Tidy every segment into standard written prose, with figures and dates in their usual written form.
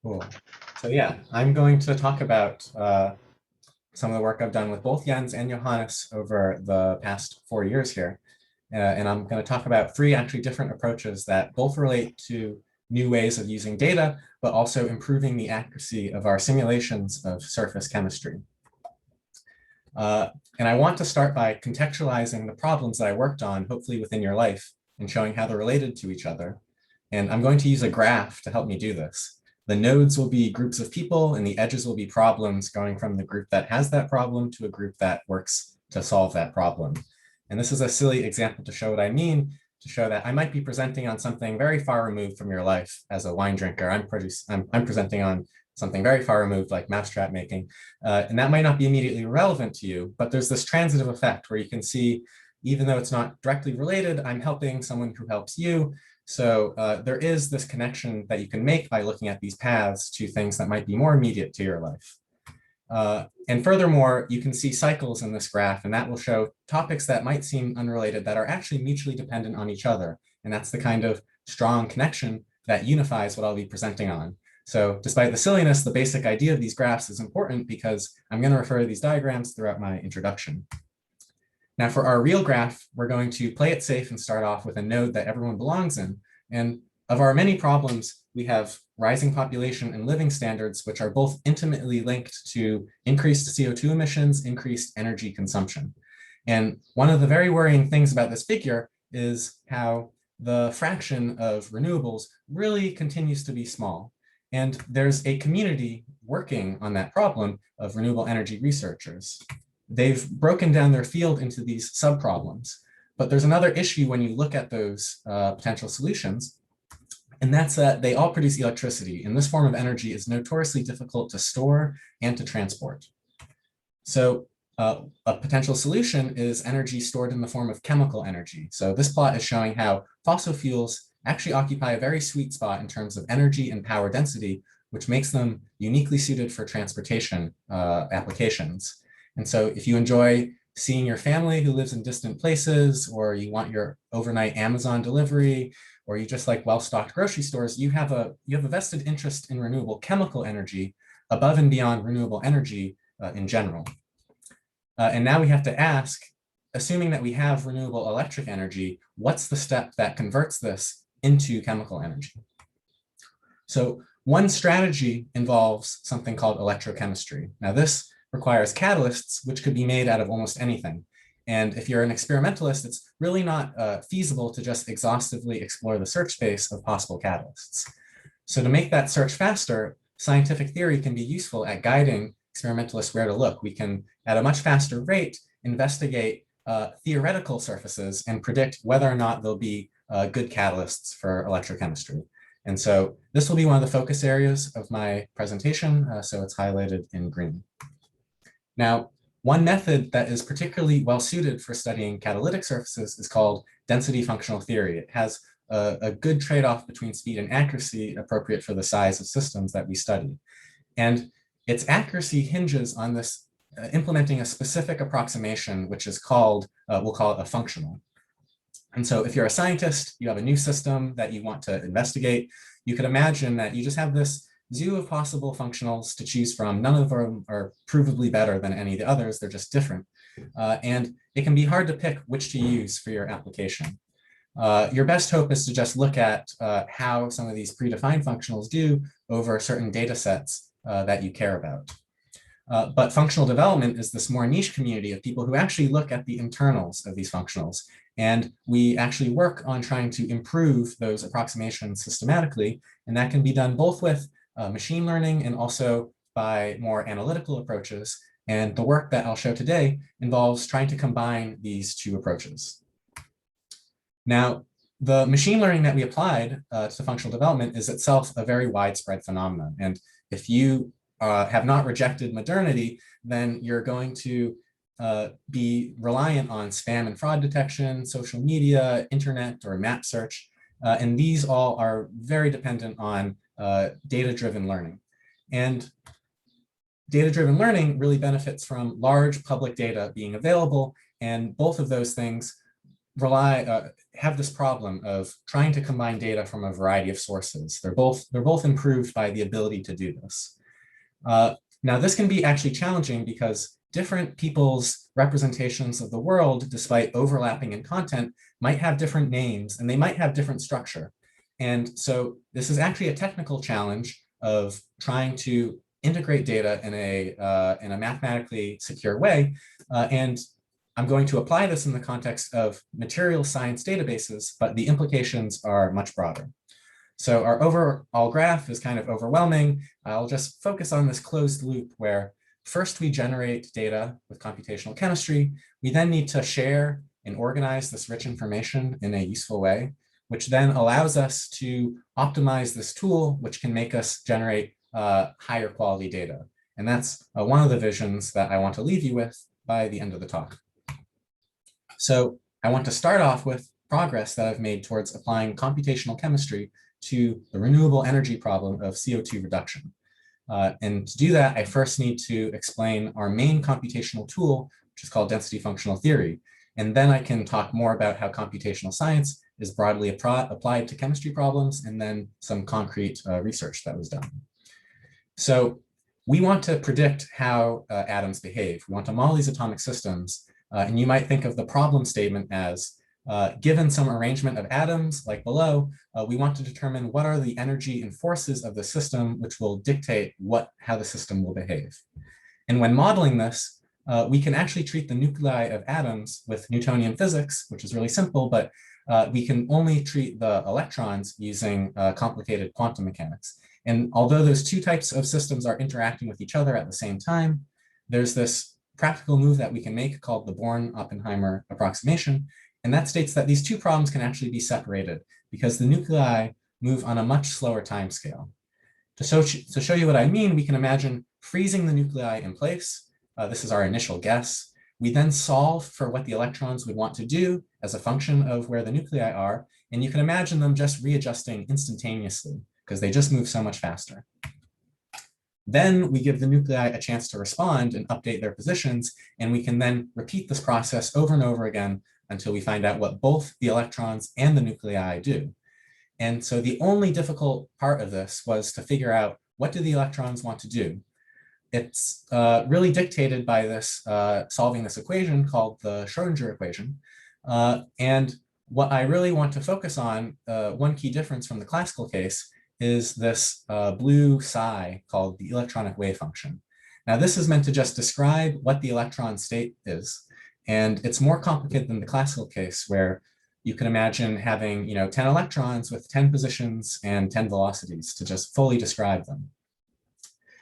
Cool. So yeah, I'm going to talk about some of the work I've done with both Jens and Johannes over the past 4 years here. And I'm going to talk about three actually different approaches that both relate to new ways of using data, but also improving the accuracy of our simulations of surface chemistry. And I want to start by contextualizing the problems that I worked on, hopefully within your life, and showing how they're related to each other. And I'm going to use a graph to help me do this. The nodes will be groups of people, and the edges will be problems going from the group that has that problem to a group that works to solve that problem. And this is a silly example to show what I mean, to show that I might be presenting on something very far removed from your life as a wine drinker. I'm presenting on something very far removed like mousetrap making. And that might not be immediately relevant to you, but there's this transitive effect where you can see, even though it's not directly related, I'm helping someone who helps you. So there is this connection that you can make by looking at these paths to things that might be more immediate to your life. And furthermore, you can see cycles in this graph, and that will show topics that might seem unrelated that are actually mutually dependent on each other. And that's the kind of strong connection that unifies what I'll be presenting on. So despite the silliness, the basic idea of these graphs is important because I'm going to refer to these diagrams throughout my introduction. Now for our real graph, we're going to play it safe and start off with a node that everyone belongs in. And of our many problems, we have rising population and living standards, which are both intimately linked to increased CO2 emissions, increased energy consumption. And one of the very worrying things about this figure is how the fraction of renewables really continues to be small. And there's a community working on that problem of renewable energy researchers. They've broken down their field into these subproblems. But there's another issue when you look at those potential solutions, and that's that they all produce electricity, and this form of energy is notoriously difficult to store and to transport. So a potential solution is energy stored in the form of chemical energy. So this plot is showing how fossil fuels actually occupy a very sweet spot in terms of energy and power density, which makes them uniquely suited for transportation applications. And so if you enjoy seeing your family who lives in distant places, or you want your overnight Amazon delivery, or you just like well-stocked grocery stores, you have a vested interest in renewable chemical energy above and beyond renewable energy in general. And now we have to ask, assuming that we have renewable electric energy, what's the step that converts this into chemical energy? So one strategy involves something called electrochemistry. Now this requires catalysts, which could be made out of almost anything. And if you're an experimentalist, it's really not feasible to just exhaustively explore the search space of possible catalysts. So to make that search faster, scientific theory can be useful at guiding experimentalists where to look. We can, at a much faster rate, investigate theoretical surfaces and predict whether or not there'll be good catalysts for electrochemistry. And so this will be one of the focus areas of my presentation, so it's highlighted in green. Now, one method that is particularly well suited for studying catalytic surfaces is called density functional theory. It has a good trade-off between speed and accuracy appropriate for the size of systems that we study. And its accuracy hinges on this implementing a specific approximation, which is called, we'll call it a functional. And so if you're a scientist, you have a new system that you want to investigate, you could imagine that you just have this zoo of possible functionals to choose from. None of them are provably better than any of the others, they're just different. And it can be hard to pick which to use for your application. Your best hope is to just look at how some of these predefined functionals do over certain data sets that you care about. But functional development is this more niche community of people who actually look at the internals of these functionals. And we actually work on trying to improve those approximations systematically. And that can be done both with machine learning and also by more analytical approaches. And the work that I'll show today involves trying to combine these two approaches. Now, the machine learning that we applied to functional development is itself a very widespread phenomenon. And if you have not rejected modernity, then you're going to be reliant on spam and fraud detection, social media, internet, or map search. And these all are very dependent on data-driven learning. And data-driven learning really benefits from large public data being available. And both of those things have this problem of trying to combine data from a variety of sources. They're both improved by the ability to do this. Now, this can be actually challenging because different people's representations of the world, despite overlapping in content, might have different names and they might have different structure. And so this is actually a technical challenge of trying to integrate data in a mathematically secure way. And I'm going to apply this in the context of material science databases, but the implications are much broader. So our overall graph is kind of overwhelming. I'll just focus on this closed loop where first we generate data with computational chemistry. We then need to share and organize this rich information in a useful way, which then allows us to optimize this tool, which can make us generate higher quality data. And that's one of the visions that I want to leave you with by the end of the talk. So I want to start off with progress that I've made towards applying computational chemistry to the renewable energy problem of CO2 reduction. And to do that, I first need to explain our main computational tool, which is called density functional theory. And then I can talk more about how computational science is broadly applied to chemistry problems, and then some concrete research that was done. So we want to predict how atoms behave. We want to model these atomic systems. And you might think of the problem statement as, given some arrangement of atoms like below, we want to determine what are the energy and forces of the system which will dictate how the system will behave. And when modeling this, we can actually treat the nuclei of atoms with Newtonian physics, which is really simple, but we can only treat the electrons using complicated quantum mechanics. And although those two types of systems are interacting with each other at the same time, there's this practical move that we can make called the Born-Oppenheimer approximation. And that states that these two problems can actually be separated because the nuclei move on a much slower time scale. To show you what I mean, we can imagine freezing the nuclei in place. This is our initial guess. We then solve for what the electrons would want to do as a function of where the nuclei are. And you can imagine them just readjusting instantaneously because they just move so much faster. Then we give the nuclei a chance to respond and update their positions, and we can then repeat this process over and over again until we find out what both the electrons and the nuclei do. And so the only difficult part of this was to figure out what do the electrons want to do. It's really dictated by this solving this equation called the Schrodinger equation. And what I really want to focus on, one key difference from the classical case, is this blue psi called the electronic wave function. Now, this is meant to just describe what the electron state is. And it's more complicated than the classical case where you can imagine having 10 electrons with 10 positions and 10 velocities to just fully describe them.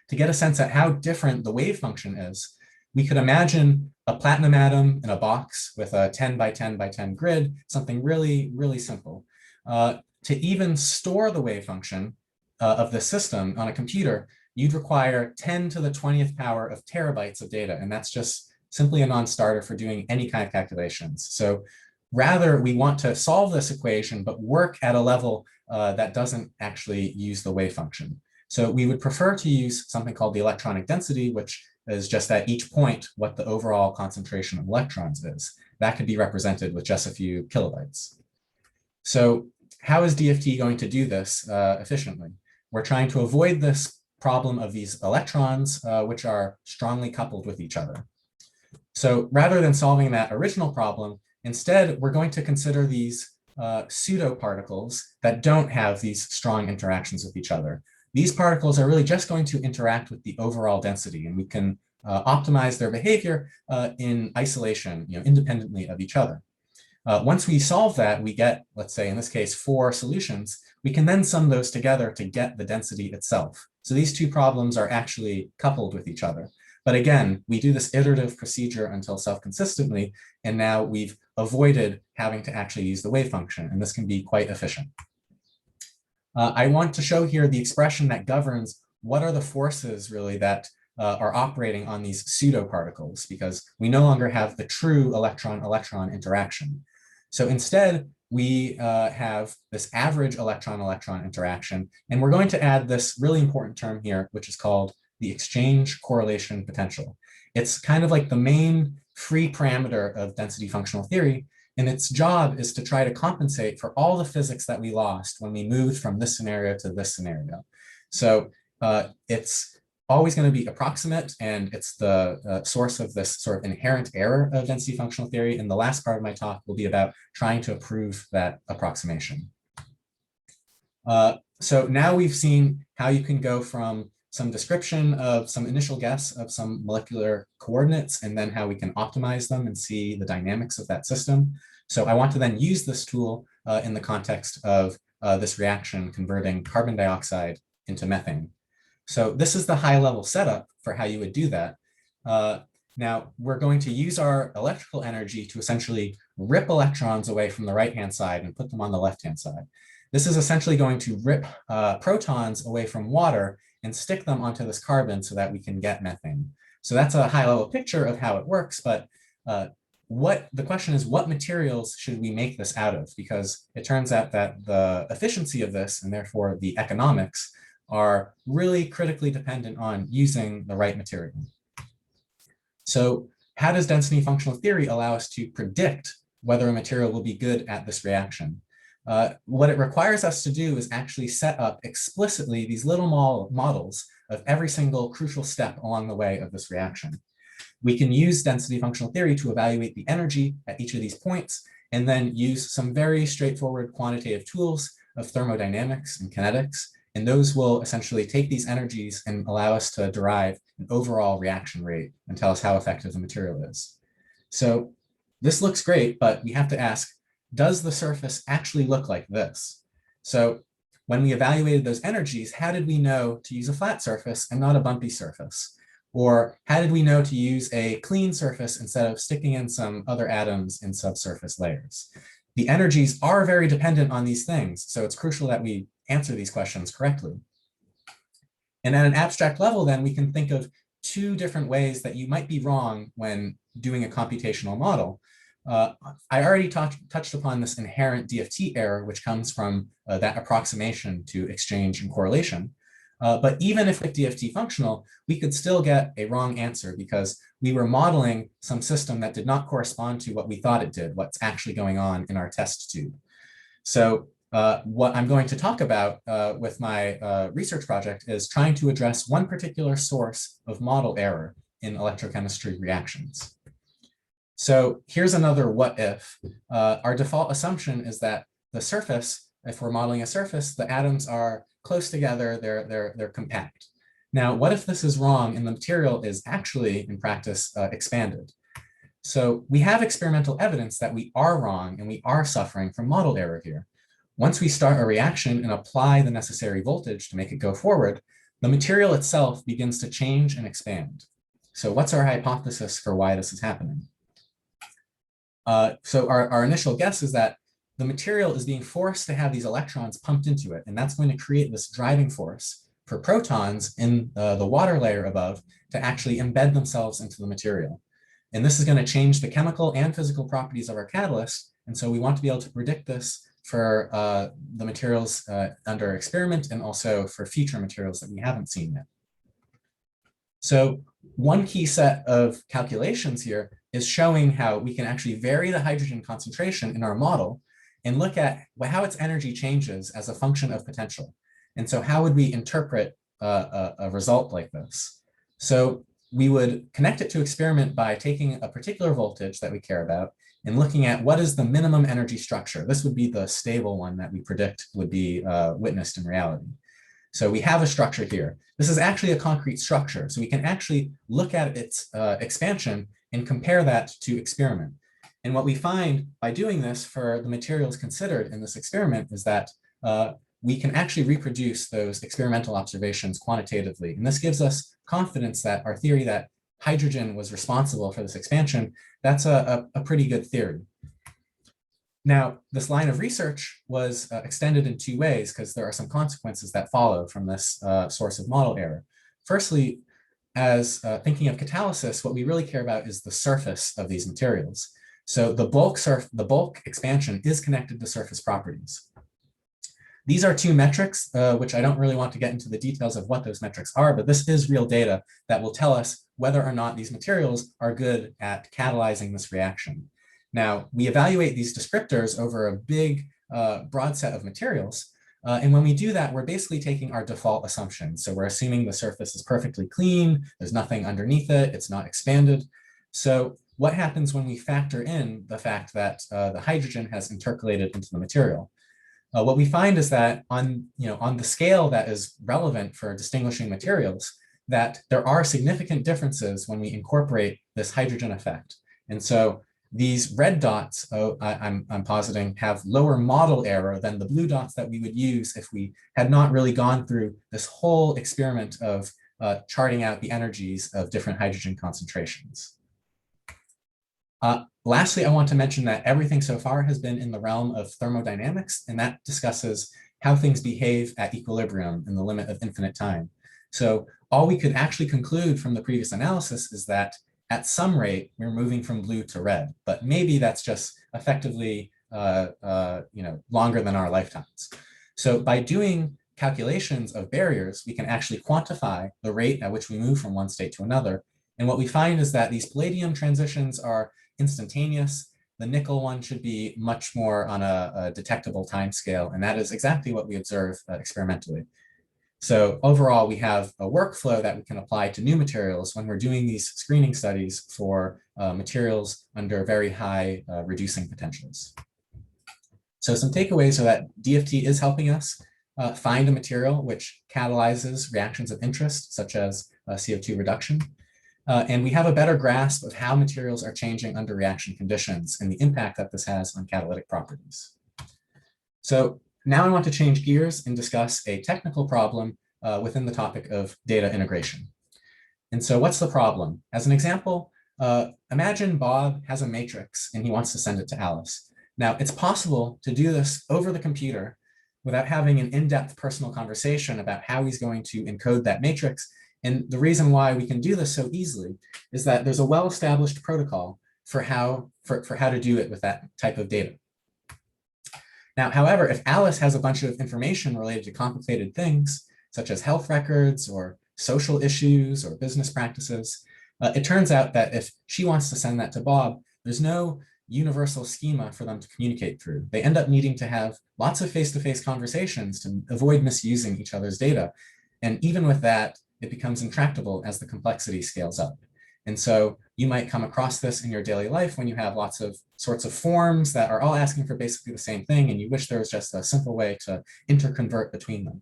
To get a sense at how different the wave function is, we could imagine a platinum atom in a box with a 10 by 10 by 10 grid, something really, really simple. To even store the wave function of the system on a computer, you'd require 10 to the 20th power of terabytes of data. And that's just simply a non-starter for doing any kind of calculations. So rather, we want to solve this equation, but work at a level that doesn't actually use the wave function. So we would prefer to use something called the electronic density, which is just at each point what the overall concentration of electrons is. That could be represented with just a few kilobytes. So how is DFT going to do this efficiently? We're trying to avoid this problem of these electrons, which are strongly coupled with each other. So rather than solving that original problem, instead, we're going to consider these pseudo particles that don't have these strong interactions with each other. These particles are really just going to interact with the overall density, and we can optimize their behavior in isolation, independently of each other. Once we solve that, we get, let's say in this case, 4 solutions. We can then sum those together to get the density itself. So these two problems are actually coupled with each other. But again, we do this iterative procedure until self-consistently, and now we've avoided having to actually use the wave function, and this can be quite efficient. I want to show here the expression that governs what are the forces really that are operating on these pseudo particles, because we no longer have the true electron-electron interaction. So instead, we have this average electron-electron interaction, and we're going to add this really important term here, which is called the exchange correlation potential. It's kind of like the main free parameter of density functional theory, And its job is to try to compensate for all the physics that we lost when we moved from this scenario to this scenario. So it's always going to be approximate, and it's the source of this sort of inherent error of density functional theory. And the last part of my talk will be about trying to prove that approximation. So now we've seen how you can go from some description of some initial guess of some molecular coordinates, and then how we can optimize them and see the dynamics of that system. So I want to then use this tool in the context of this reaction converting carbon dioxide into methane. So this is the high-level setup for how you would do that. Now, we're going to use our electrical energy to essentially rip electrons away from the right-hand side and put them on the left-hand side. This is essentially going to rip protons away from water and stick them onto this carbon so that we can get methane. So that's a high-level picture of how it works, but the question is, what materials should we make this out of? Because it turns out that the efficiency of this, and therefore the economics, are really critically dependent on using the right material. So how does density functional theory allow us to predict whether a material will be good at this reaction? What it requires us to do is actually set up explicitly these little models of every single crucial step along the way of this reaction. We can use density functional theory to evaluate the energy at each of these points, and then use some very straightforward quantitative tools of thermodynamics and kinetics. And those will essentially take these energies and allow us to derive an overall reaction rate and tell us how effective the material is. So this looks great, but we have to ask, does the surface actually look like this? So when we evaluated those energies, how did we know to use a flat surface and not a bumpy surface? Or how did we know to use a clean surface instead of sticking in some other atoms in subsurface layers? The energies are very dependent on these things, so it's crucial that we answer these questions correctly. And at an abstract level, then, we can think of two different ways that you might be wrong when doing a computational model. I already touched upon this inherent DFT error, which comes from that approximation to exchange and correlation. But even if it's DFT functional, we could still get a wrong answer because we were modeling some system that did not correspond to what we thought it did, what's actually going on in our test tube. So what I'm going to talk about with my research project is trying to address one particular source of model error in electrochemistry reactions. So here's another what if. Our default assumption is that the surface, if we're modeling a surface, the atoms are close together, they're compact. Now, what if this is wrong and the material is actually, in practice, expanded? So we have experimental evidence that we are wrong and we are suffering from model error here. Once we start a reaction and apply the necessary voltage to make it go forward, the material itself begins to change and expand. So what's our hypothesis for why this is happening? So our initial guess is that the material is being forced to have these electrons pumped into it, and that's going to create this driving force for protons in the water layer above to actually embed themselves into the material. And this is going to change the chemical and physical properties of our catalyst, and so we want to be able to predict this for the materials under experiment and also for future materials that we haven't seen yet. So one key set of calculations here is showing how we can actually vary the hydrogen concentration in our model and look at how its energy changes as a function of potential. And so how would we interpret a result like this? So we would connect it to experiment by taking a particular voltage that we care about and looking at what is the minimum energy structure. This would be the stable one that we predict would be witnessed in reality. So we have a structure here. This is actually a concrete structure. So we can actually look at its expansion and compare that to experiment. And what we find by doing this for the materials considered in this experiment is that we can actually reproduce those experimental observations quantitatively. And this gives us confidence that our theory that hydrogen was responsible for this expansion, that's a pretty good theory. Now, this line of research was extended in two ways because there are some consequences that follow from this source of model error. Firstly, as thinking of catalysis, what we really care about is the surface of these materials. So the bulk expansion is connected to surface properties. These are two metrics, which I don't really want to get into the details of what those metrics are, but this is real data that will tell us whether or not these materials are good at catalyzing this reaction. Now, we evaluate these descriptors over a big, broad set of materials. And when we do that, we're basically taking our default assumptions. So we're assuming the surface is perfectly clean, there's nothing underneath it, it's not expanded. So what happens when we factor in the fact that the hydrogen has intercalated into the material? What we find is that on the scale that is relevant for distinguishing materials, that there are significant differences when we incorporate this hydrogen effect. And so these red dots, I'm positing, have lower model error than the blue dots that we would use if we had not really gone through this whole experiment of charting out the energies of different hydrogen concentrations. Lastly, I want to mention that everything so far has been in the realm of thermodynamics, and that discusses how things behave at equilibrium in the limit of infinite time. So all we could actually conclude from the previous analysis is that at some rate, we're moving from blue to red, but maybe that's just effectively longer than our lifetimes. So by doing calculations of barriers, we can actually quantify the rate at which we move from one state to another. And what we find is that these palladium transitions are instantaneous. The nickel one should be much more on a detectable time scale, and that is exactly what we observe experimentally. So overall, we have a workflow that we can apply to new materials when we're doing these screening studies for materials under very high reducing potentials. So some takeaways are that DFT is helping us find a material which catalyzes reactions of interest, such as CO2 reduction. And we have a better grasp of how materials are changing under reaction conditions and the impact that this has on catalytic properties. So now I want to change gears and discuss a technical problem within the topic of data integration. And so what's the problem? As an example, imagine Bob has a matrix and he wants to send it to Alice. Now, it's possible to do this over the computer without having an in-depth personal conversation about how he's going to encode that matrix. And the reason why we can do this so easily is that there's a well-established protocol for how to do it with that type of data. Now, however, if Alice has a bunch of information related to complicated things, such as health records or social issues or business practices, it turns out that if she wants to send that to Bob, there's no universal schema for them to communicate through. They end up needing to have lots of face-to-face conversations to avoid misusing each other's data. And even with that, it becomes intractable as the complexity scales up. And so you might come across this in your daily life when you have lots of sorts of forms that are all asking for basically the same thing, and you wish there was just a simple way to interconvert between them.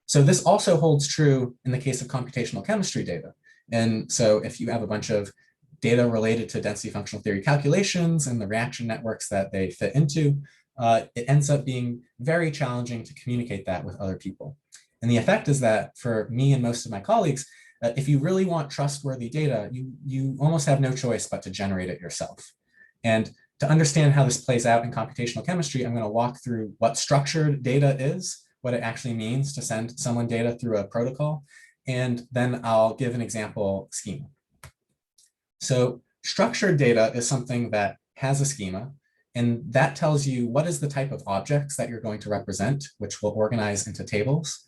So this also holds true in the case of computational chemistry data. And so if you have a bunch of data related to density functional theory calculations and the reaction networks that they fit into, it ends up being very challenging to communicate that with other people. And the effect is that for me and most of my colleagues, if you really want trustworthy data, you almost have no choice but to generate it yourself. And to understand how this plays out in computational chemistry, I'm going to walk through what structured data is, what it actually means to send someone data through a protocol, and then I'll give an example schema. So structured data is something that has a schema, and that tells you what is the type of objects that you're going to represent, which will organize into tables,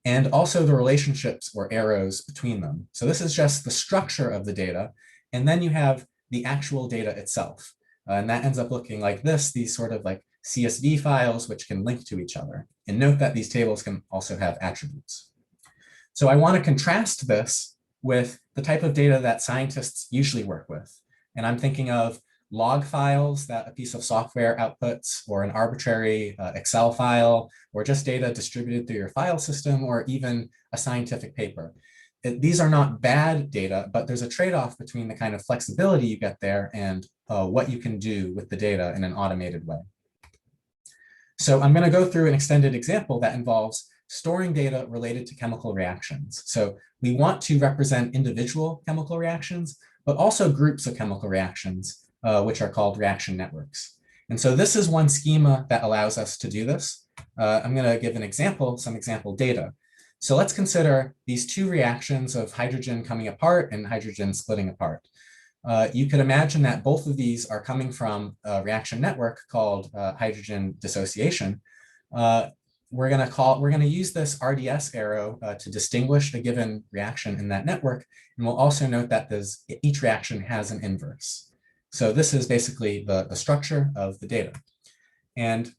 and also the relationships or arrows between them. So this is just the structure of the data, and then you have the actual data itself. And that ends up looking like this, these sort of like CSV files which can link to each other. And note that these tables can also have attributes. So I want to contrast this with the type of data that scientists usually work with. And I'm thinking of log files that a piece of software outputs, or an arbitrary Excel file, or just data distributed through your file system, or even a scientific paper. These are not bad data, but there's a trade-off between the kind of flexibility you get there and what you can do with the data in an automated way. So I'm going to go through an extended example that involves storing data related to chemical reactions. So we want to represent individual chemical reactions, but also groups of chemical reactions, which are called reaction networks. And so this is one schema that allows us to do this. I'm going to give an example, some example data. So let's consider these two reactions of hydrogen coming apart and hydrogen splitting apart. You could imagine that both of these are coming from a reaction network called hydrogen dissociation. We're going to use this RDS arrow to distinguish a given reaction in that network. And we'll also note that each reaction has an inverse. So this is basically the structure of the data. And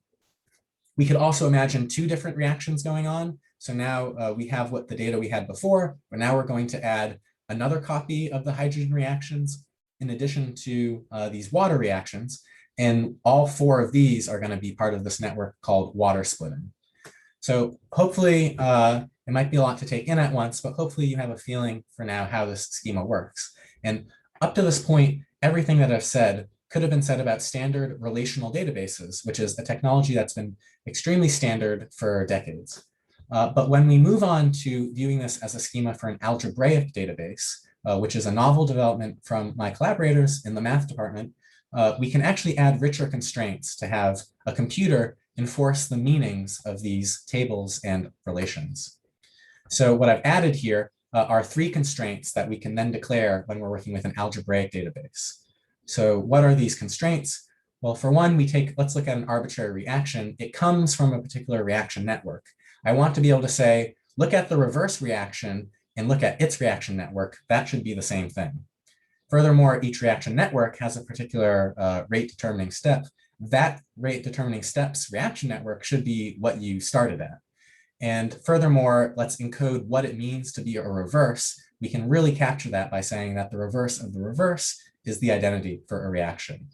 we could also imagine two different reactions going on. So now we have what the data we had before, but now we're going to add another copy of the hydrogen reactions in addition to these water reactions. And all four of these are going to be part of this network called water splitting. So hopefully, it might be a lot to take in at once, but hopefully you have a feeling for now how this schema works. And up to this point, everything that I've said could have been said about standard relational databases, which is a technology that's been extremely standard for decades. But when we move on to viewing this as a schema for an algebraic database, which is a novel development from my collaborators in the math department, we can actually add richer constraints to have a computer enforce the meanings of these tables and relations. So what I've added here are three constraints that we can then declare when we're working with an algebraic database. So what are these constraints? Well, for one, let's look at an arbitrary reaction. It comes from a particular reaction network. I want to be able to say, look at the reverse reaction and look at its reaction network. That should be the same thing. Furthermore, each reaction network has a particular rate determining step. That rate determining steps reaction network should be what you started at. And furthermore, let's encode what it means to be a reverse. We can really capture that by saying that the reverse of the reverse is the identity for a reaction.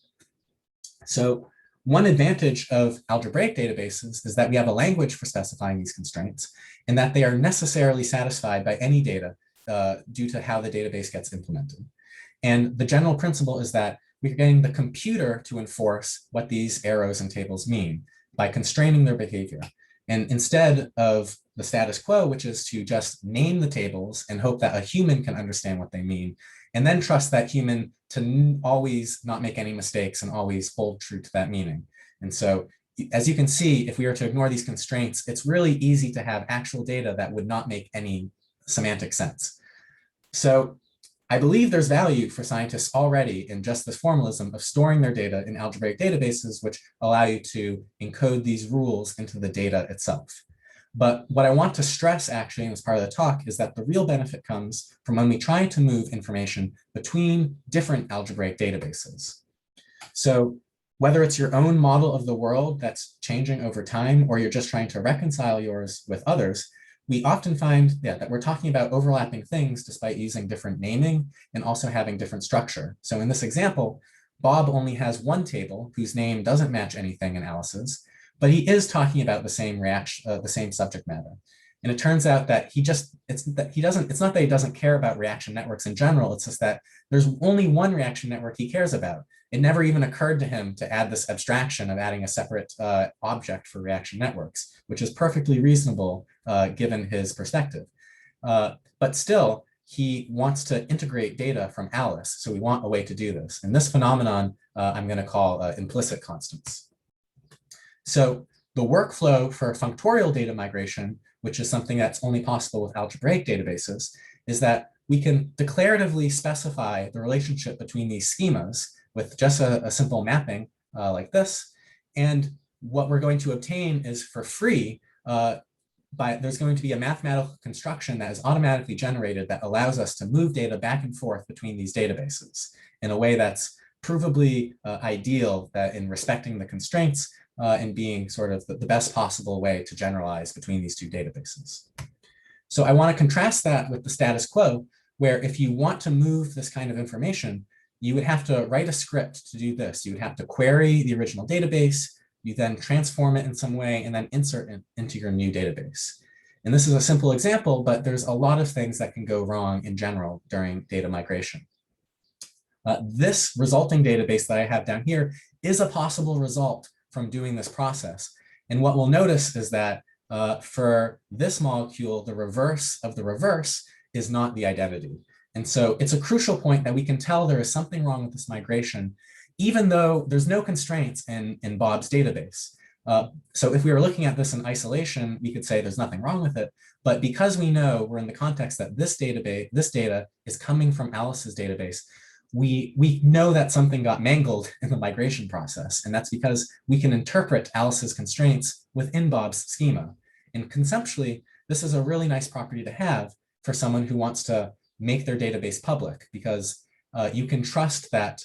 So one advantage of algebraic databases is that we have a language for specifying these constraints and that they are necessarily satisfied by any data due to how the database gets implemented. And the general principle is that we're getting the computer to enforce what these arrows and tables mean by constraining their behavior. And instead of the status quo, which is to just name the tables and hope that a human can understand what they mean, and then trust that human to always not make any mistakes and always hold true to that meaning. And so, as you can see, if we were to ignore these constraints, it's really easy to have actual data that would not make any semantic sense. So I believe there's value for scientists already in just this formalism of storing their data in algebraic databases, which allow you to encode these rules into the data itself. But what I want to stress actually in this part of the talk is that the real benefit comes from when we try to move information between different algebraic databases. So whether it's your own model of the world that's changing over time, or you're just trying to reconcile yours with others, we often find that we're talking about overlapping things despite using different naming and also having different structure. So in this example, Bob only has one table whose name doesn't match anything in Alice's, but he is talking about the same reaction, the same subject matter. And it turns out that it's not that he doesn't care about reaction networks in general, it's just that there's only one reaction network he cares about. It never even occurred to him to add this abstraction of adding a separate object for reaction networks, which is perfectly reasonable given his perspective. But still, he wants to integrate data from Alice, so we want a way to do this. And this phenomenon I'm going to call implicit constants. So the workflow for functorial data migration, which is something that's only possible with algebraic databases, is that we can declaratively specify the relationship between these schemas with just a simple mapping like this. And what we're going to obtain is for free, there's going to be a mathematical construction that is automatically generated that allows us to move data back and forth between these databases in a way that's provably ideal that in respecting the constraints and being sort of the best possible way to generalize between these two databases. So I want to contrast that with the status quo, where if you want to move this kind of information, you would have to write a script to do this. You would have to query the original database, you then transform it in some way, and then insert it into your new database. And this is a simple example, but there's a lot of things that can go wrong in general during data migration. This resulting database that I have down here is a possible result from doing this process. And what we'll notice is that for this molecule, the reverse of the reverse is not the identity. And so it's a crucial point that we can tell there is something wrong with this migration, even though there's no constraints in Bob's database. So if we were looking at this in isolation, we could say there's nothing wrong with it. But because we know we're in the context that this data is coming from Alice's database, we know that something got mangled in the migration process. And that's because we can interpret Alice's constraints within Bob's schema. And conceptually, this is a really nice property to have for someone who wants to make their database public, because you can trust that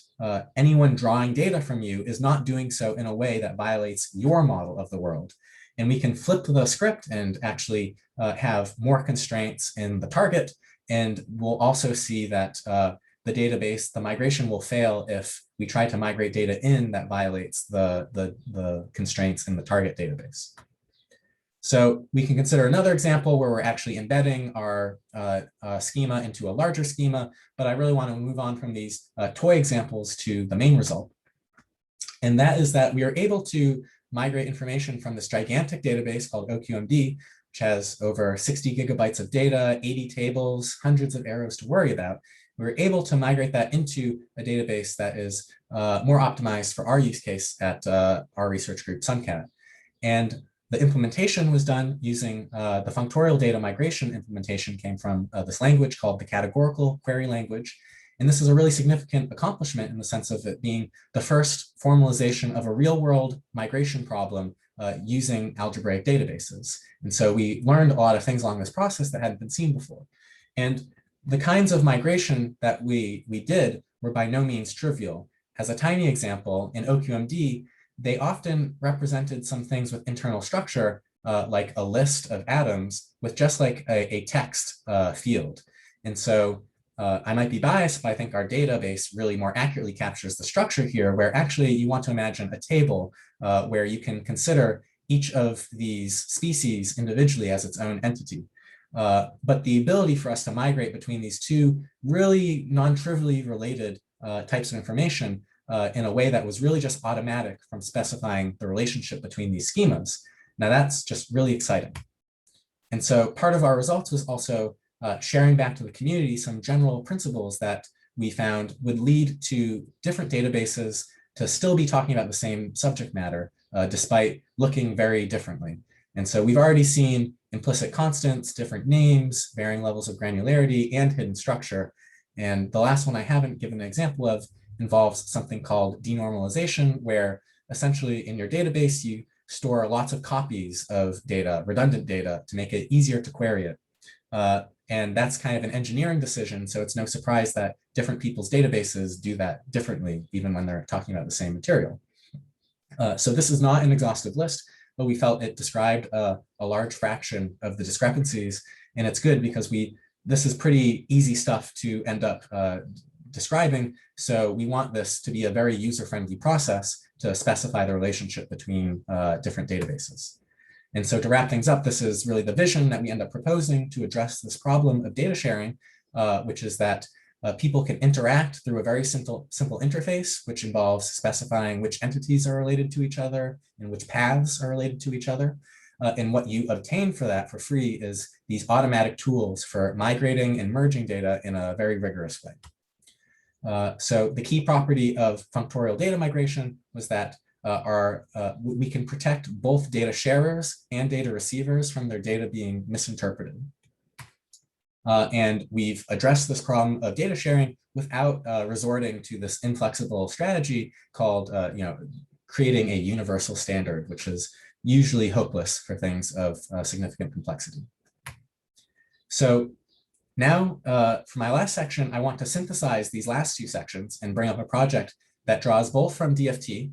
anyone drawing data from you is not doing so in a way that violates your model of the world. And we can flip the script and actually have more constraints in the target. And we'll also see that the database, the migration will fail if we try to migrate data in that violates the constraints in the target database. So we can consider another example where we're actually embedding our schema into a larger schema, but I really want to move on from these toy examples to the main result. And that is that we are able to migrate information from this gigantic database called OQMD, which has over 60 gigabytes of data, 80 tables, hundreds of arrows to worry about. We're able to migrate that into a database that is more optimized for our use case at our research group, SunCat. And the implementation was done using the functorial data migration implementation came from this language called the categorical query language. And this is a really significant accomplishment in the sense of it being the first formalization of a real world migration problem using algebraic databases. And so we learned a lot of things along this process that hadn't been seen before. And the kinds of migration that we did were by no means trivial. As a tiny example, in OQMD, they often represented some things with internal structure, like a list of atoms with just like a text field. And so I might be biased, but I think our database really more accurately captures the structure here, where actually you want to imagine a table where you can consider each of these species individually as its own entity. But the ability for us to migrate between these two really non-trivially related types of information in a way that was really just automatic from specifying the relationship between these schemas. Now that's just really exciting. And so part of our results was also sharing back to the community some general principles that we found would lead to different databases to still be talking about the same subject matter, despite looking very differently. And so we've already seen implicit constants, different names, varying levels of granularity, and hidden structure. And the last one I haven't given an example of involves something called denormalization, where essentially in your database, you store lots of copies of data, redundant data, to make it easier to query it. And that's kind of an engineering decision. So it's no surprise that different people's databases do that differently, even when they're talking about the same material. So this is not an exhaustive list, but we felt it described a large fraction of the discrepancies. And it's good because this is pretty easy stuff to end up describing. So we want this to be a very user-friendly process to specify the relationship between different databases. And so to wrap things up, this is really the vision that we end up proposing to address this problem of data sharing, which is that people can interact through a very simple interface, which involves specifying which entities are related to each other and which paths are related to each other. And what you obtain for that for free is these automatic tools for migrating and merging data in a very rigorous way. So the key property of functorial data migration was that we can protect both data sharers and data receivers from their data being misinterpreted. And we've addressed this problem of data sharing without resorting to this inflexible strategy called creating a universal standard, which is usually hopeless for things of significant complexity. So now, for my last section, I want to synthesize these last two sections and bring up a project that draws both from DFT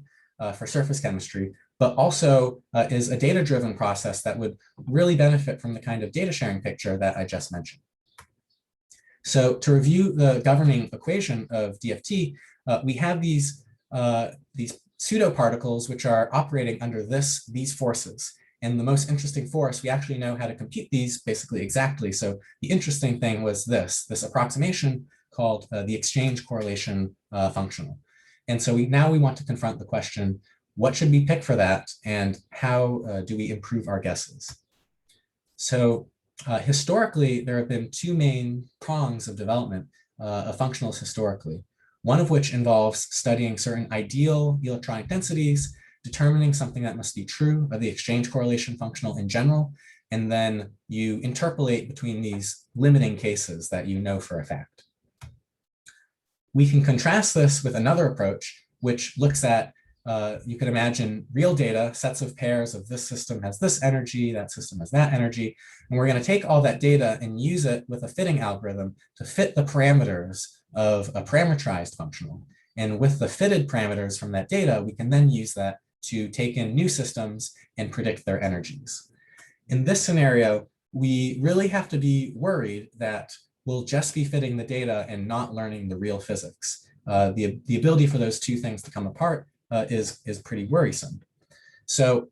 for surface chemistry, but also is a data-driven process that would really benefit from the kind of data sharing picture that I just mentioned. So to review the governing equation of DFT, we have these pseudoparticles which are operating under these forces. And the most interesting force, we actually know how to compute these basically exactly. So the interesting thing was this approximation called the exchange correlation functional. And so now we want to confront the question, what should we pick for that? And how do we improve our guesses? So historically, there have been two main prongs of development of functionals historically, one of which involves studying certain ideal electronic densities, determining something that must be true of the exchange correlation functional in general, and then you interpolate between these limiting cases that you know for a fact. We can contrast this with another approach, which looks at, you could imagine real data, sets of pairs of this system has this energy, that system has that energy, and we're going to take all that data and use it with a fitting algorithm to fit the parameters of a parameterized functional. And with the fitted parameters from that data, we can then use that to take in new systems and predict their energies. In this scenario, we really have to be worried that we'll just be fitting the data and not learning the real physics. The ability for those two things to come apart is pretty worrisome. So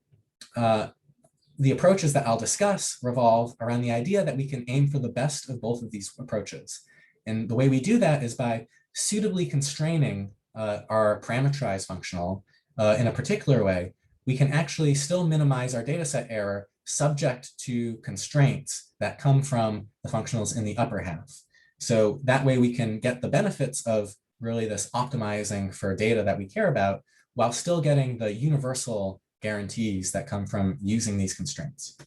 the approaches that I'll discuss revolve around the idea that we can aim for the best of both of these approaches. And the way we do that is by suitably constraining our parameterized functional in a particular way. We can actually still minimize our dataset error subject to constraints that come from the functionals in the upper half. So that way we can get the benefits of really this optimizing for data that we care about while still getting the universal guarantees that come from using these constraints.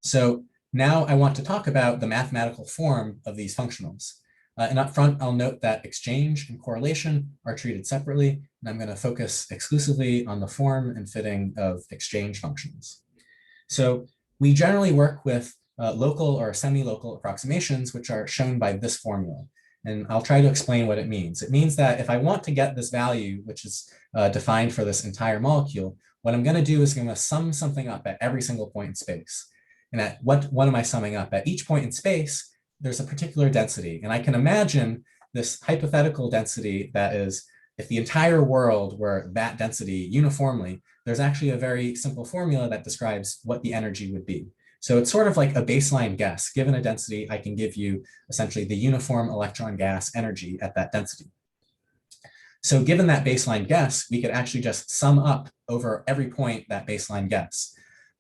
So now I want to talk about the mathematical form of these functionals. And up front, I'll note that exchange and correlation are treated separately, and I'm going to focus exclusively on the form and fitting of exchange functions. So we generally work with local or semi-local approximations, which are shown by this formula. And I'll try to explain what it means. It means that if I want to get this value, which is defined for this entire molecule, what I'm going to do is I'm going to sum something up at every single point in space. And at what am I summing up? At each point in space, there's a particular density. And I can imagine this hypothetical density that is, if the entire world were that density uniformly, there's actually a very simple formula that describes what the energy would be. So it's sort of like a baseline guess. Given a density, I can give you essentially the uniform electron gas energy at that density. So given that baseline guess, we could actually just sum up over every point that baseline guess.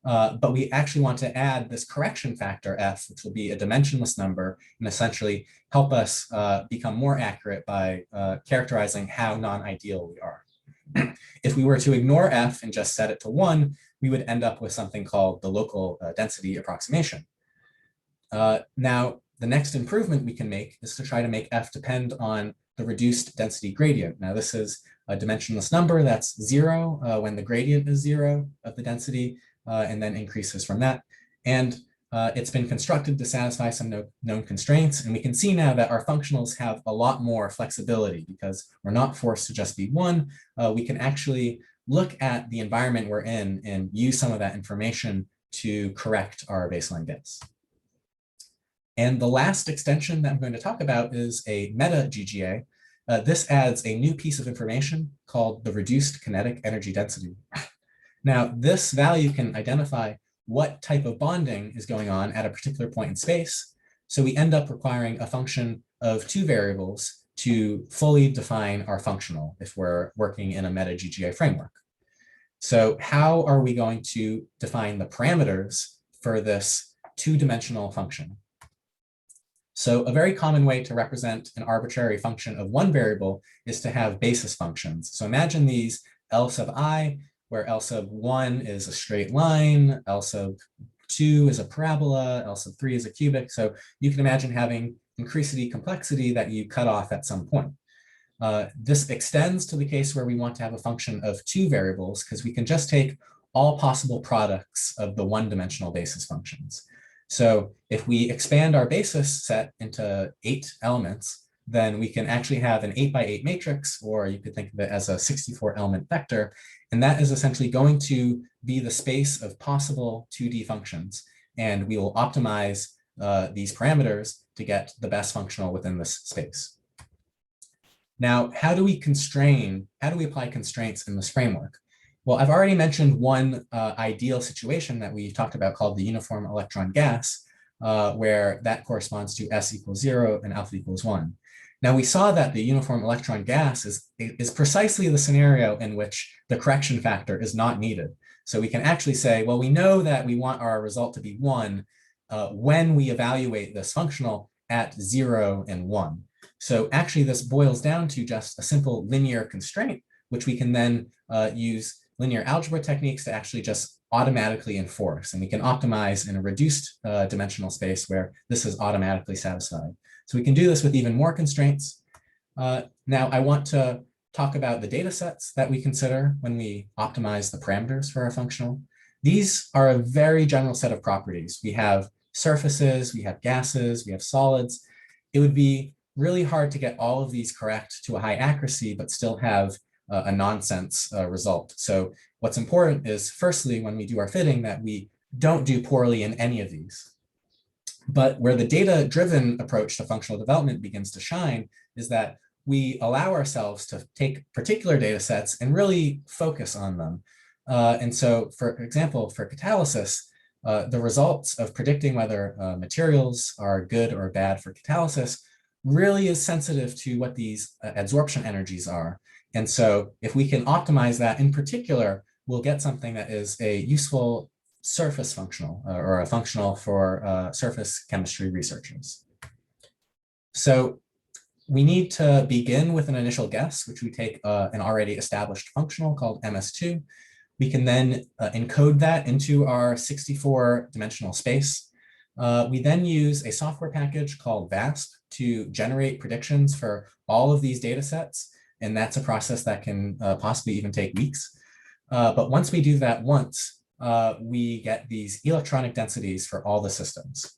But we actually want to add this correction factor F, which will be a dimensionless number, and essentially help us become more accurate by characterizing how non-ideal we are. If we were to ignore F and just set it to 1, we would end up with something called the local density approximation. Now, the next improvement we can make is to try to make F depend on the reduced density gradient. Now, this is a dimensionless number that's 0 when the gradient is 0 of the density, and then increases from that. And it's been constructed to satisfy some known constraints. And we can see now that our functionals have a lot more flexibility because we're not forced to just be 1. We can actually look at the environment we're in and use some of that information to correct our baseline guess. And the last extension that I'm going to talk about is a meta-GGA. This adds a new piece of information called the reduced kinetic energy density. Now, this value can identify what type of bonding is going on at a particular point in space. So we end up requiring a function of 2 variables to fully define our functional if we're working in a meta-GGA framework. So how are we going to define the parameters for this 2-dimensional function? So a very common way to represent an arbitrary function of 1 variable is to have basis functions. So imagine these L sub I, where L sub 1 is a straight line, L sub 2 is a parabola, L sub 3 is a cubic. So you can imagine having increasing complexity that you cut off at some point. This extends to the case where we want to have a function of 2 variables because we can just take all possible products of the 1-dimensional basis functions. So if we expand our basis set into 8 elements, then we can actually have an 8x8 matrix, or you could think of it as a 64-element vector. And that is essentially going to be the space of possible 2D functions. And we will optimize these parameters to get the best functional within this space. Now, how do we apply constraints in this framework? Well, I've already mentioned one ideal situation that we talked about called the uniform electron gas, where that corresponds to S equals 0 and alpha equals 1. Now, we saw that the uniform electron gas is precisely the scenario in which the correction factor is not needed. So we can actually say, well, we know that we want our result to be 1 when we evaluate this functional at 0 and 1. So actually, this boils down to just a simple linear constraint, which we can then use linear algebra techniques to actually just automatically enforce. And we can optimize in a reduced dimensional space where this is automatically satisfied. So we can do this with even more constraints. Now, I want to talk about the data sets that we consider when we optimize the parameters for our functional. These are a very general set of properties. We have surfaces, we have gases, we have solids. It would be really hard to get all of these correct to a high accuracy, but still have a nonsense result. So what's important is, firstly, when we do our fitting, that we don't do poorly in any of these. But where the data-driven approach to functional development begins to shine is that we allow ourselves to take particular data sets and really focus on them. And so, for example, for catalysis, the results of predicting whether materials are good or bad for catalysis really is sensitive to what these adsorption energies are. And so if we can optimize that in particular, we'll get something that is a useful surface functional or a functional for surface chemistry researchers. So we need to begin with an initial guess, which we take an already established functional called MS2. We can then encode that into our 64-dimensional space. We then use a software package called VASP to generate predictions for all of these data sets. And that's a process that can possibly even take weeks. But once we do that once, we get these electronic densities for all the systems.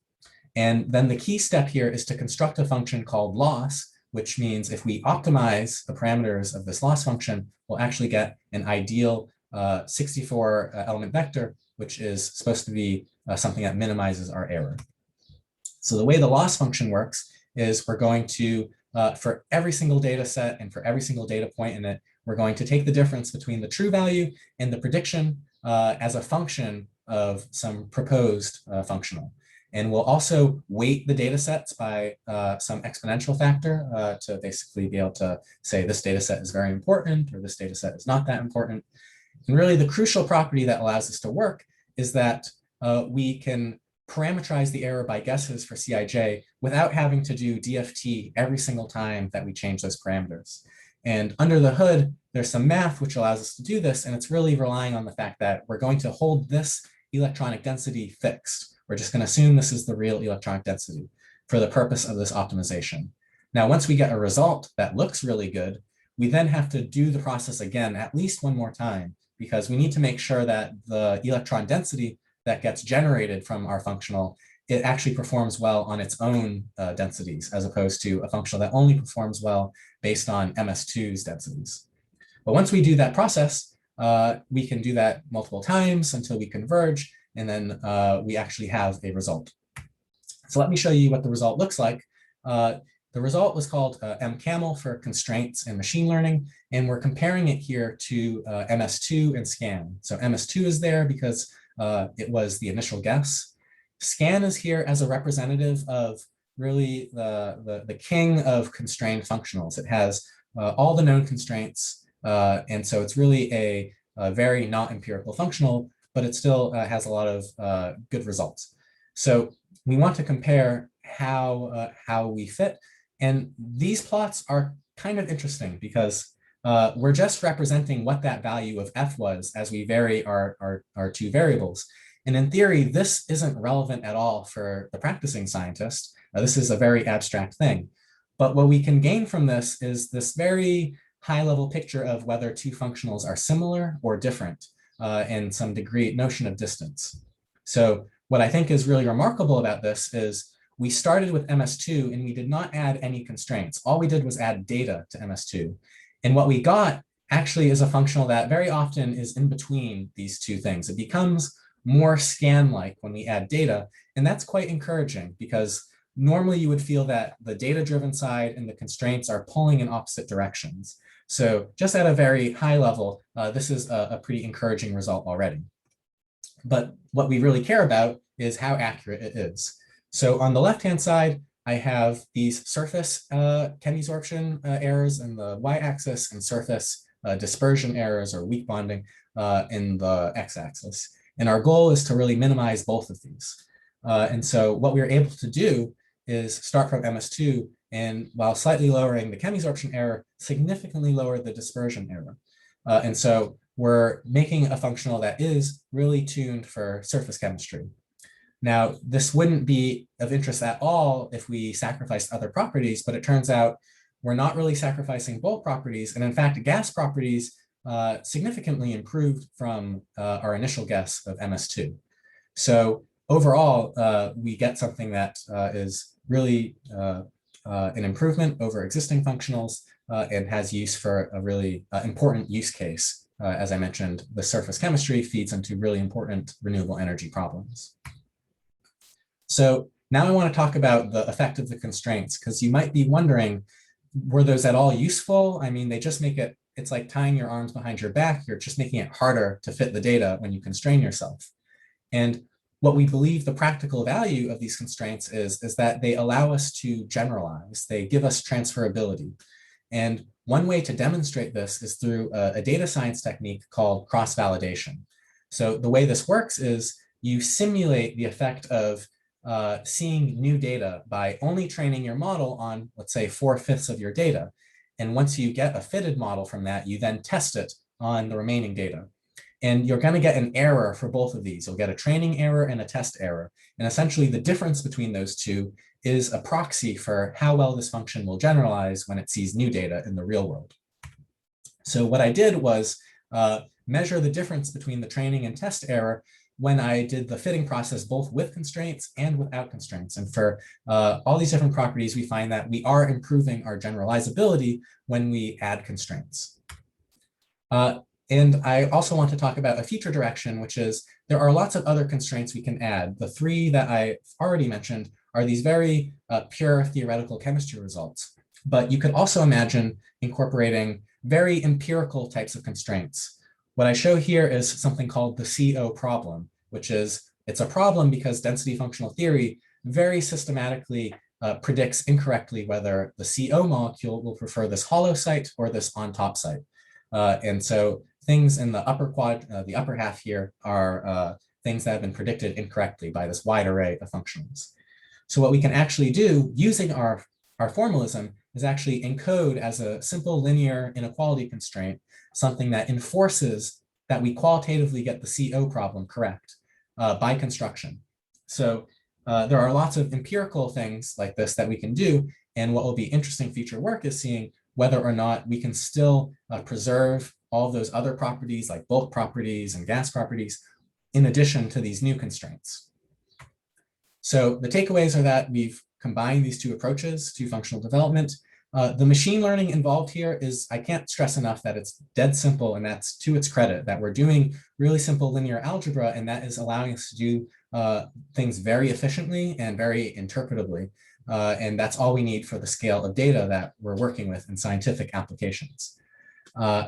And then the key step here is to construct a function called loss, which means if we optimize the parameters of this loss function, we'll actually get an ideal 64 element vector, which is supposed to be something that minimizes our error. So the way the loss function works is we're going to, for every single data set and for every single data point in it, we're going to take the difference between the true value and the prediction as a function of some proposed functional. And we'll also weight the data sets by some exponential factor to basically be able to say this data set is very important or this data set is not that important. And really the crucial property that allows this to work is that we can parameterize the error by guesses for Cij without having to do DFT every single time that we change those parameters. And under the hood, there's some math which allows us to do this, and it's really relying on the fact that we're going to hold this electronic density fixed. We're just going to assume this is the real electronic density for the purpose of this optimization. Now, once we get a result that looks really good, we then have to do the process again at least one more time, because we need to make sure that the electron density that gets generated from our functional, it actually performs well on its own densities, as opposed to a functional that only performs well based on MS2's densities. But once we do that process, we can do that multiple times until we converge, and then we actually have a result. So let me show you what the result looks like. The result was called MCaml for constraints in machine learning, and we're comparing it here to MS2 and SCAN. So MS2 is there because it was the initial guess. SCAN is here as a representative of really the king of constrained functionals. It has all the known constraints, and so it's really a very not empirical functional, but it still has a lot of good results. So we want to compare how we fit. And these plots are kind of interesting because we're just representing what that value of f was as we vary our two variables. And in theory, this isn't relevant at all for the practicing scientist. This is a very abstract thing. But what we can gain from this is this very high-level picture of whether two functionals are similar or different in some degree notion of distance. So what I think is really remarkable about this is we started with MS2 and we did not add any constraints. All we did was add data to MS2. And what we got actually is a functional that very often is in between these two things. It becomes more scan-like when we add data. And that's quite encouraging because normally you would feel that the data-driven side and the constraints are pulling in opposite directions. So just at a very high level, this is a pretty encouraging result already. But what we really care about is how accurate it is. So on the left-hand side, I have these surface chemisorption errors in the y-axis and surface dispersion errors or weak bonding in the x-axis. And our goal is to really minimize both of these. And so what we were able to do is start from MS2 and while slightly lowering the chemisorption error, significantly lower the dispersion error. And so we're making a functional that is really tuned for surface chemistry. Now, this wouldn't be of interest at all if we sacrificed other properties, but it turns out we're not really sacrificing bulk properties. And in fact, gas properties significantly improved from our initial guess of MS2. So overall, we get something that is really an improvement over existing functionals and has use for a really important use case. As I mentioned, the surface chemistry feeds into really important renewable energy problems. So now I want to talk about the effect of the constraints, because you might be wondering, were those at all useful? I mean, they just make it, it's like tying your arms behind your back. You're just making it harder to fit the data when you constrain yourself. And what we believe the practical value of these constraints is that they allow us to generalize. They give us transferability. And one way to demonstrate this is through a data science technique called cross-validation. So the way this works is you simulate the effect of seeing new data by only training your model on, let's say, 4/5 of your data. And once you get a fitted model from that, you then test it on the remaining data. And you're going to get an error for both of these. You'll get a training error and a test error. And essentially the difference between those two is a proxy for how well this function will generalize when it sees new data in the real world. So what I did was measure the difference between the training and test error when I did the fitting process, both with constraints and without constraints. And for all these different properties, we find that we are improving our generalizability when we add constraints. And I also want to talk about a future direction, which is there are lots of other constraints we can add. The three that I already mentioned are these very pure theoretical chemistry results. But you could also imagine incorporating very empirical types of constraints. What I show here is something called the CO problem, which is, it's a problem because density functional theory very systematically predicts incorrectly whether the CO molecule will prefer this hollow site or this on top site. And so things in the upper half here are things that have been predicted incorrectly by this wide array of functionals. So what we can actually do using our formalism is actually encode as a simple linear inequality constraint something that enforces that we qualitatively get the CO problem correct by construction. So there are lots of empirical things like this that we can do. And what will be interesting future work is seeing whether or not we can still preserve all of those other properties like bulk properties and gas properties in addition to these new constraints. So the takeaways are that we've combined these two approaches to functional development. The machine learning involved here is, I can't stress enough that it's dead simple, and that's to its credit, that we're doing really simple linear algebra, and that is allowing us to do things very efficiently and very interpretably. And that's all we need for the scale of data that we're working with in scientific applications.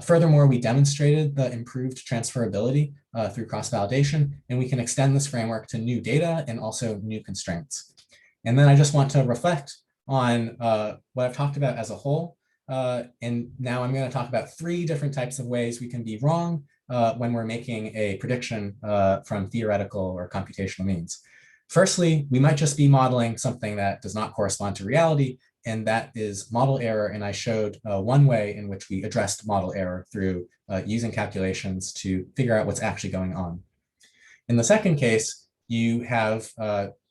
Furthermore, we demonstrated the improved transferability through cross-validation, and we can extend this framework to new data and also new constraints. And then I just want to reflect on what I've talked about as a whole. And now I'm going to talk about 3 different types of ways we can be wrong when we're making a prediction from theoretical or computational means. Firstly, we might just be modeling something that does not correspond to reality, and that is model error. And I showed one way in which we addressed model error through using calculations to figure out what's actually going on. In the second case, you have,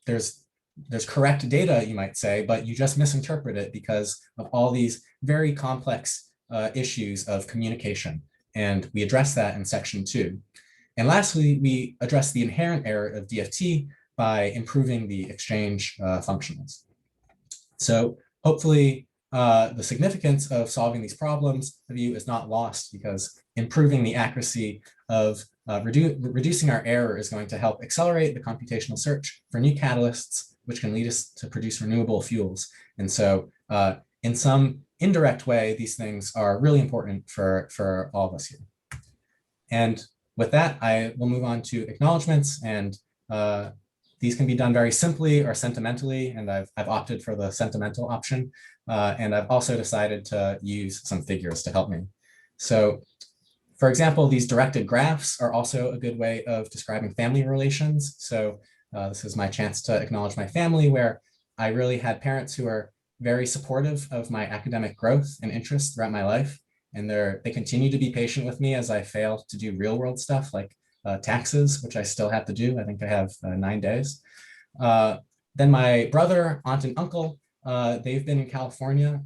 there's correct data, you might say, but you just misinterpret it because of all these very complex issues of communication. And we address that in section 2. And lastly, we address the inherent error of DFT by improving the exchange functionals. So hopefully the significance of solving these problems of you is not lost, because improving the accuracy of reducing our error is going to help accelerate the computational search for new catalysts, which can lead us to produce renewable fuels. And so in some indirect way, these things are really important for all of us here. And with that, I will move on to acknowledgements, and these can be done very simply or sentimentally, and I've opted for the sentimental option. And I've also decided to use some figures to help me. So for example, these directed graphs are also a good way of describing family relations. So this is my chance to acknowledge my family, where I really had parents who are very supportive of my academic growth and interests throughout my life. And they continue to be patient with me as I fail to do real world stuff like taxes, which I still have to do. I think I have 9 days. Then my brother, aunt, and uncle, they've been in California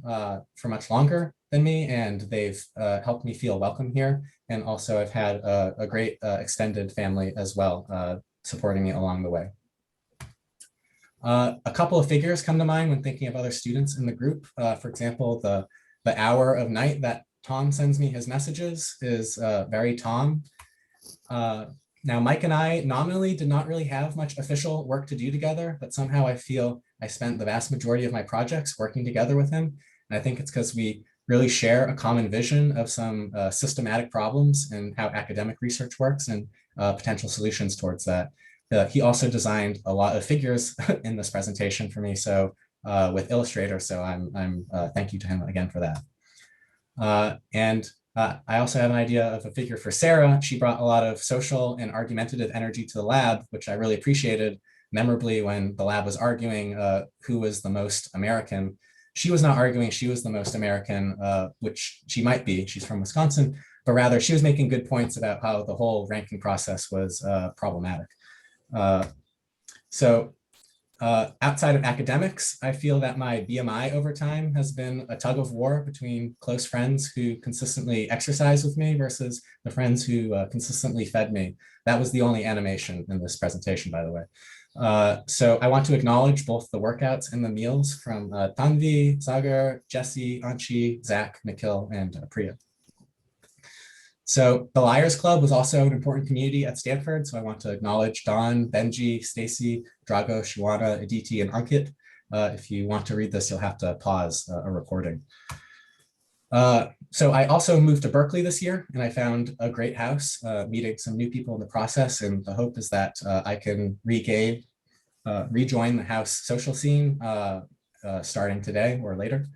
for much longer than me, and they've helped me feel welcome here. And also I've had a great extended family as well, supporting me along the way. A couple of figures come to mind when thinking of other students in the group. For example, the hour of night that Tom sends me his messages is very Tom. Now, Mike and I nominally did not really have much official work to do together, but somehow I feel I spent the vast majority of my projects working together with him. And I think it's because we really share a common vision of some systematic problems and how academic research works and potential solutions towards that. He also designed a lot of figures in this presentation for me, so with Illustrator, so I'm thank you to him again for that. I also have an idea of a figure for Sarah. She brought a lot of social and argumentative energy to the lab, which I really appreciated. Memorably, when the lab was arguing who was the most American, she was not arguing she was the most American, which she might be, she's from Wisconsin, but rather she was making good points about how the whole ranking process was problematic. Outside of academics, I feel that my BMI over time has been a tug of war between close friends who consistently exercise with me versus the friends who consistently fed me. That was the only animation in this presentation, by the way. So I want to acknowledge both the workouts and the meals from Tanvi, Sagar, Jesse, Anchi, Zach, Nikhil, and Priya. So the Liars Club was also an important community at Stanford. So I want to acknowledge Don, Benji, Stacy, Drago, Shiwana, Aditi, and Ankit. If you want to read this, you'll have to pause a recording. So I also moved to Berkeley this year, and I found a great house, meeting some new people in the process. And the hope is that I can rejoin the house social scene starting today or later.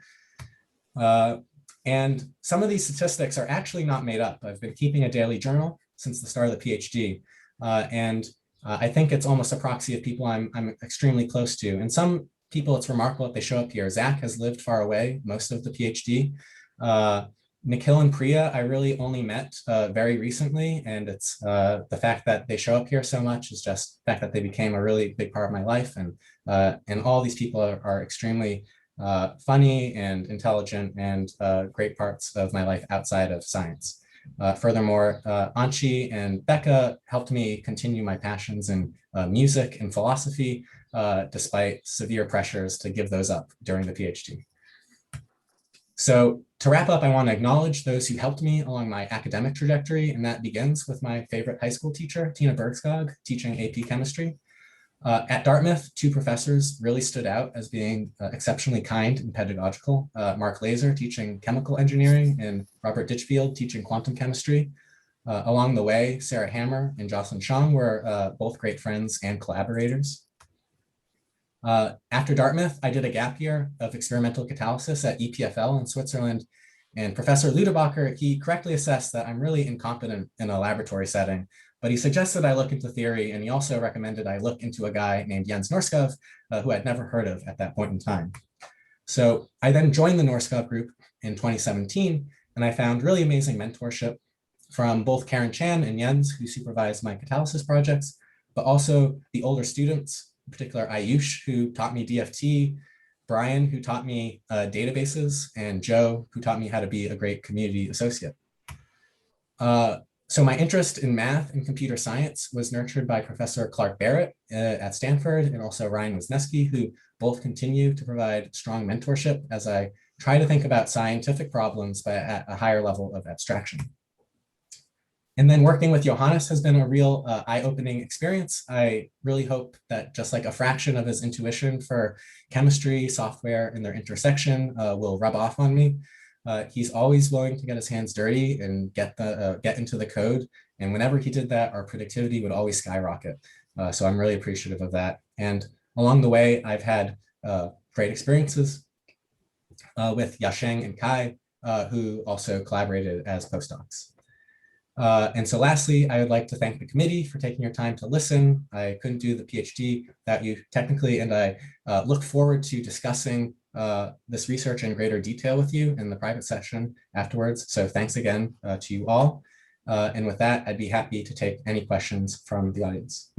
And some of these statistics are actually not made up. I've been keeping a daily journal since the start of the PhD. I think it's almost a proxy of people I'm extremely close to. And some people, it's remarkable that they show up here. Zach has lived far away most of the PhD. Nikhil and Priya, I really only met very recently. And it's the fact that they show up here so much is just the fact that they became a really big part of my life. And all these people are extremely funny and intelligent and great parts of my life outside of science. Furthermore, Anchi and Becca helped me continue my passions in music and philosophy, despite severe pressures to give those up during the PhD. So to wrap up, I want to acknowledge those who helped me along my academic trajectory, and that begins with my favorite high school teacher, Tina Bergskog, teaching AP chemistry. At Dartmouth, two professors really stood out as being exceptionally kind and pedagogical. Mark Laser teaching chemical engineering and Robert Ditchfield teaching quantum chemistry. Along the way, Sarah Hammer and Jocelyn Chong were both great friends and collaborators. After Dartmouth, I did a gap year of experimental catalysis at EPFL in Switzerland. And Professor Ludebacher, he correctly assessed that I'm really incompetent in a laboratory setting, but he suggested I look into theory, and he also recommended I look into a guy named Jens Norskov, who I'd never heard of at that point in time. So I then joined the Norskov group in 2017, and I found really amazing mentorship from both Karen Chan and Jens, who supervised my catalysis projects, but also the older students, in particular Ayush, who taught me DFT, Brian, who taught me databases, and Joe, who taught me how to be a great community associate. So my interest in math and computer science was nurtured by Professor Clark Barrett at Stanford, and also Ryan Wisniewski, who both continue to provide strong mentorship as I try to think about scientific problems but at a higher level of abstraction. And then working with Johannes has been a real eye-opening experience. I really hope that just like a fraction of his intuition for chemistry, software, and their intersection will rub off on me. He's always willing to get his hands dirty and get into the code. And whenever he did that, our productivity would always skyrocket. So I'm really appreciative of that. And along the way, I've had great experiences with Yasheng and Kai, who also collaborated as postdocs. And so lastly, I would like to thank the committee for taking your time to listen. I couldn't do the PhD without you technically, and I look forward to discussing this research in greater detail with you in the private session afterwards. So thanks again to you all. And with that, I'd be happy to take any questions from the audience.